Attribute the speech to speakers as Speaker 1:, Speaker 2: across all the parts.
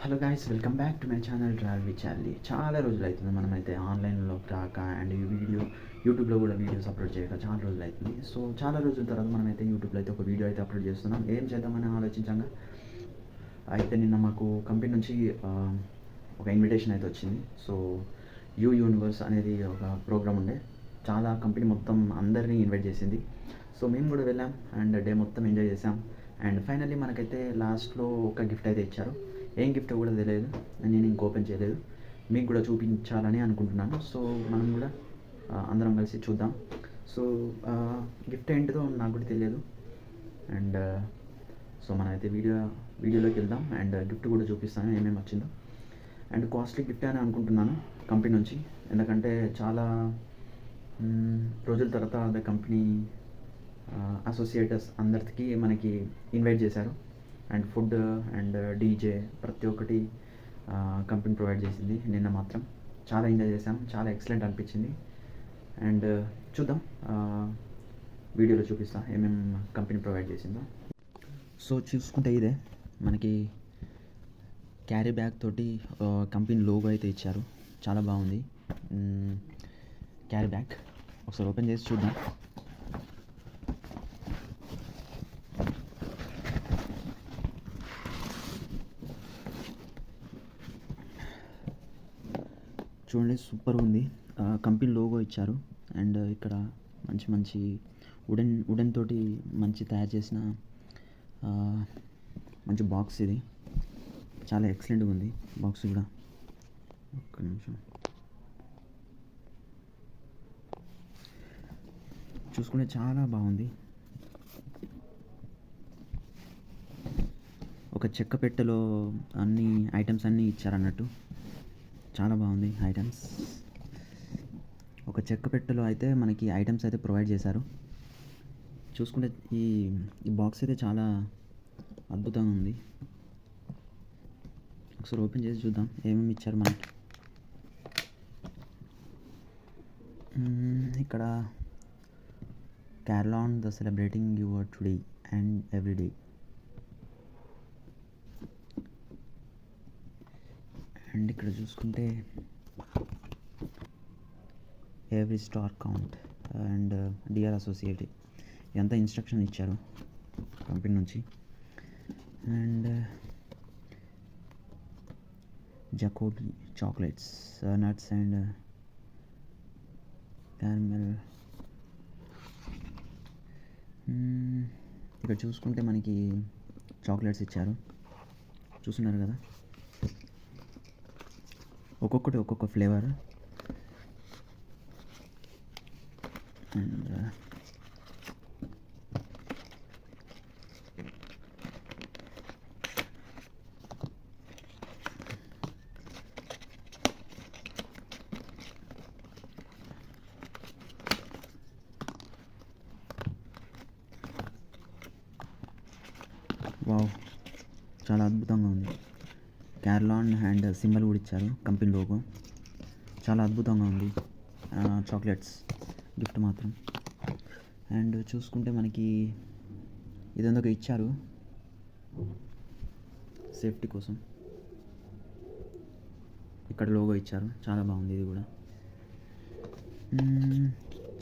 Speaker 1: Hello guys, welcome back to my channel travel with Charlie. చాలా రోజులు అవుతుంది మనమైతే ఆన్లైన్లో రాక అండ్ ఈ యూట్యూబ్లో కూడా వీడియోస్ అప్లోడ్ చేయక చాలా రోజులు అవుతుంది. సో చాలా రోజుల తర్వాత మనమైతే యూట్యూబ్లో అయితే ఒక వీడియో అయితే అప్లోడ్ చేస్తున్నాం. ఏం చేద్దామని ఆలోచించగా అయితే నిన్న మాకు కంపెనీ నుంచి ఒక ఇన్విటేషన్ అయితే వచ్చింది. సో యూనివర్స్ అనేది ఒక ప్రోగ్రామ్ ఉండే, చాలా కంపెనీ మొత్తం అందరినీ ఇన్వైట్ చేసింది. సో మేము కూడా వెళ్ళాం అండ్ డే మొత్తం ఎంజాయ్ చేసాం. అండ్ ఫైనల్లీ మనకైతే లాస్ట్లో ఒక గిఫ్ట్ అయితే ఇచ్చారు. ఏం గిఫ్ట్ కూడా తెలియదు, నేను ఇంక ఓపెన్ చేయలేదు. మీకు కూడా చూపించాలని అనుకుంటున్నాను. సో మనం కూడా అందరం కలిసి చూద్దాం. సో గిఫ్ట్ ఏంటిదో నాకు కూడా తెలియదు. అండ్ సో మనమైతే వీడియోలోకి వెళ్దాం అండ్ గిఫ్ట్ కూడా చూపిస్తాను ఏమేమి వచ్చిందో. అండ్ కాస్ట్లీ గిఫ్ట్ అని అనుకుంటున్నాను కంపెనీ నుంచి, ఎందుకంటే చాలా రోజుల తర్వాత అదే కంపెనీ అసోసియేటర్స్ అందరికీ మనకి ఇన్వైట్ చేశారు. అండ్ ఫుడ్ అండ్ డీజే ప్రతి ఒక్కటి కంపెనీ ప్రొవైడ్ చేసింది. నిన్న మాత్రం చాలా ఎంజాయ్ చేసాం, చాలా ఎక్సలెంట్ అనిపించింది. అండ్ చూద్దాం, వీడియోలో చూపిస్తా ఏమేమి కంపెనీ ప్రొవైడ్ చేసిందో. సో చూసుకుంటే ఇదే మనకి క్యారీ బ్యాగ్ తోటి కంపెనీ లోగో అయితే ఇచ్చారు. చాలా బాగుంది క్యారీ బ్యాగ్. ఒకసారి ఓపెన్ చేసి చూద్దాం. చూడండి, సూపర్ ఉంది. కంపెనీ లోగో ఇచ్చారు అండ్ ఇక్కడ మంచి మంచి వుడెన్ తోటి మంచి తయారు చేసిన మంచి బాక్స్. ఇది చాలా ఎక్సలెంట్గా ఉంది బాక్స్ కూడా. ఒక్క నిమిషం చూసుకుంటే చాలా బాగుంది. ఒక చెక్క పెట్టెలో అన్ని ఐటమ్స్ అన్నీ ఇచ్చారన్నట్టు. చాలా బాగుంది ఐటమ్స్. ఒక చెక్క పెట్టెలో అయితే మనకి ఐటమ్స్ అయితే ప్రొవైడ్ చేశారు. చూసుకుంటే ఈ బాక్స్ అయితే చాలా అద్భుతంగా ఉంది. ఒకసారి ఓపెన్ చేసి చూద్దాం ఏమేమి ఇచ్చారు మనకి. ఇక్కడ carry on the celebrating your today and every day. And ఇక్కడ చూసుకుంటే every star count and dear associate, ఎంత ఇన్స్ట్రక్షన్ ఇచ్చారు కంపెనీ నుంచి. And Jacobi chocolates, nuts and caramel. ఇక్కడ చూసుకుంటే మనకి చాక్లెట్స్ ఇచ్చారు, చూస్తున్నారు కదా. ఒక్కొక్కటి ఒక్కొక్క ఫ్లేవర్. అండ్ వావ్, చాలా అద్భుతంగా ఉంది. క్యారలాన్ అండ్ సింబల్ కూడా ఇచ్చారు, కంపెనీ లోగో. చాలా అద్భుతంగా ఉంది చాక్లెట్స్ గిఫ్ట్ మాత్రం. అండ్ చూసుకుంటే మనకి ఇదంతా ఇచ్చారు సేఫ్టీ కోసం. ఇక్కడ లోగో ఇచ్చారు, చాలా బాగుంది ఇది కూడా.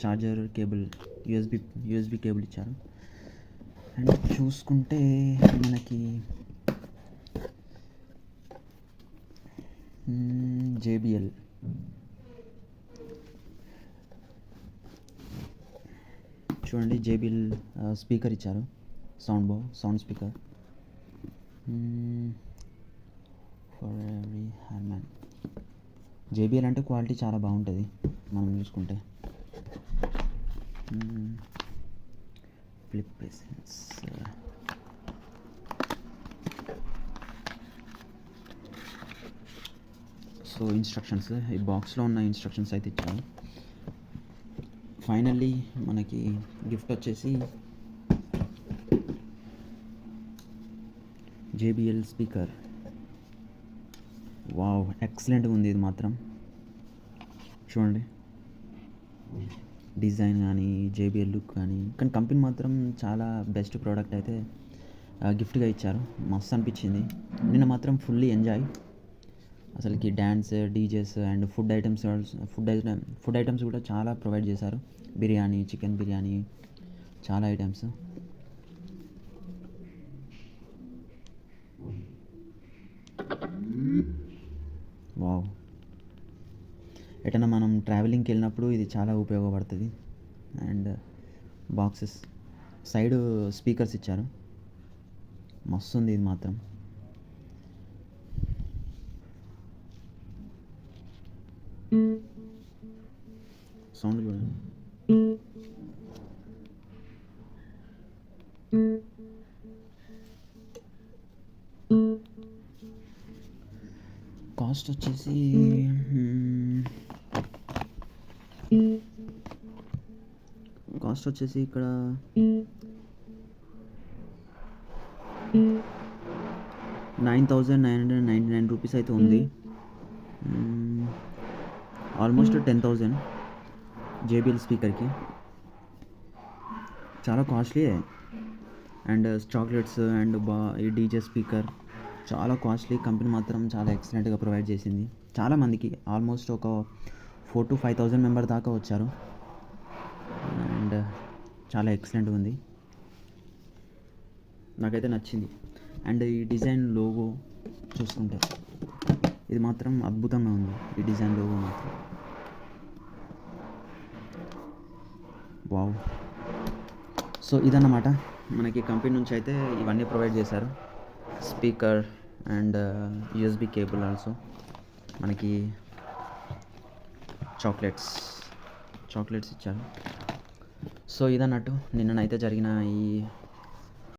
Speaker 1: చార్జర్ కేబుల్, యూఎస్బి కేబుల్ ఇచ్చారు. అండ్ చూసుకుంటే మనకి JBL చూడండి, JBL స్పీకర్ ఇచ్చారు, sound speaker for every Harman. JBL అంటే క్వాలిటీ చాలా బాగుంటుంది మనం చూసుకుంటే. Flip presence. సో ఇన్స్ట్రక్షన్స్, ఈ బాక్స్లో ఉన్న ఇన్స్ట్రక్షన్స్ అయితే ఇచ్చాను. ఫైనల్లీ మనకి గిఫ్ట్ వచ్చేసి JBL స్పీకర్. వావ్, ఎక్సలెంట్గా ఉంది ఇది మాత్రం. చూడండి డిజైన్ కానీ JBL లుక్ కానీ కంపెనీ మాత్రం చాలా బెస్ట్ ప్రోడక్ట్ అయితే గిఫ్ట్గా ఇచ్చారు. మస్తు అనిపించింది. నిన్న మాత్రం ఫుల్లీ ఎంజాయ్. అసలుకి dance, DJs and food items కూడా చాలా ప్రొవైడ్ చేశారు. బిర్యానీ, చికెన్ బిర్యానీ, చాలా ఐటమ్స్. వావ్! ఎటైనా మనం ట్రావెలింగ్కి వెళ్ళినప్పుడు ఇది చాలా ఉపయోగపడుతుంది. అండ్ బాక్సెస్ సైడ్ స్పీకర్స్ ఇచ్చారు. మస్తు ఉంది ఇది మాత్రం. సౌండ్ చూడండి. కాస్ట్ వచ్చేసి ఇక్కడ ₹9,999 అయితే ఉంది. ఆల్మోస్ట్ 10,000 జేబీఎల్ స్పీకర్కి. చాలా కాస్ట్లీ. అండ్ చాక్లెట్స్ అండ్ ఈ డీజే స్పీకర్ చాలా కాస్ట్లీ. కంపెనీ మాత్రం చాలా ఎక్సలెంట్గా ప్రొవైడ్ చేసింది. చాలామందికి ఆల్మోస్ట్ ఒక 4,000 to 5,000 మెంబర్ దాకా వచ్చారు. అండ్ చాలా ఎక్సలెంట్గా ఉంది. నాకైతే నచ్చింది. అండ్ ఈ డిజైన్ లోగో చూసుకుంటే ఇది మాత్రం అద్భుతంగా ఉంది. ఈ డిజైన్ లోగో మాత్రం వావ్. సో ఇదన్నమాట మనకి కంపెనీ నుంచి అయితే ఇవన్నీ ప్రొవైడ్ చేశారు. Speaker and USB cable, also మనకి చాక్లెట్స్ ఇచ్చారు. సో ఇదన్నట్టు నిన్ననైతే జరిగిన ఈ